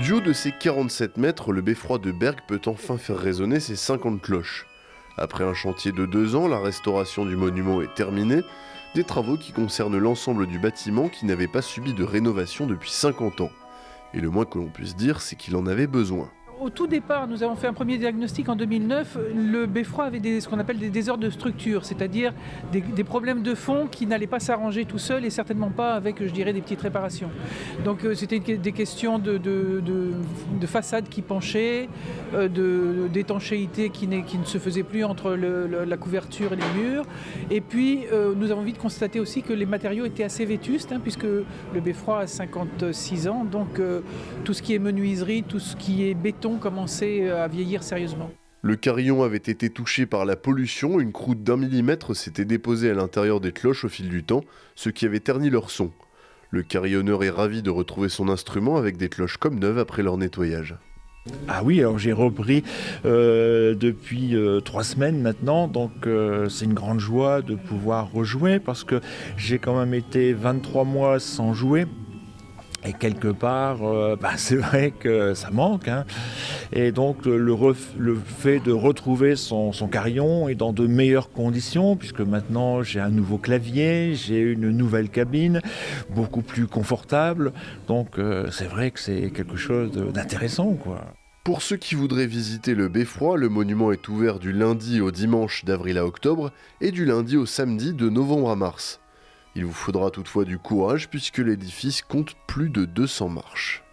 Du haut de ses 47 mètres, le beffroi de Bergues peut enfin faire résonner ses 50 cloches. Après un chantier de 2 ans, la restauration du monument est terminée, des travaux qui concernent l'ensemble du bâtiment qui n'avait pas subi de rénovation depuis 50 ans. Et le moins que l'on puisse dire, c'est qu'il en avait besoin. Au tout départ, nous avons fait un premier diagnostic en 2009. Le beffroi avait ce qu'on appelle des désordres de structure, c'est-à-dire des problèmes de fond qui n'allaient pas s'arranger tout seul et certainement pas avec, je dirais, des petites réparations. Donc c'était des questions de façade qui penchait, d'étanchéité qui ne se faisait plus entre la couverture et les murs. Et puis nous avons vite constaté aussi que les matériaux étaient assez vétustes, puisque le beffroi a 56 ans, donc tout ce qui est menuiserie, tout ce qui est béton commençait à vieillir sérieusement. Le carillon avait été touché par la pollution, une croûte d'1 millimètre s'était déposée à l'intérieur des cloches au fil du temps, ce qui avait terni leur son. Le carillonneur est ravi de retrouver son instrument avec des cloches comme neuves après leur nettoyage. Ah oui, alors j'ai repris depuis 3 semaines maintenant, donc c'est une grande joie de pouvoir rejouer parce que j'ai quand même été 23 mois sans jouer. Et quelque part, c'est vrai que ça manque. Et donc le fait de retrouver son carillon est dans de meilleures conditions, puisque maintenant j'ai un nouveau clavier, j'ai une nouvelle cabine, beaucoup plus confortable. Donc c'est vrai que c'est quelque chose d'intéressant, quoi. Pour ceux qui voudraient visiter le beffroi, le monument est ouvert du lundi au dimanche d'avril à octobre et du lundi au samedi de novembre à mars. Il vous faudra toutefois du courage puisque l'édifice compte plus de 200 marches.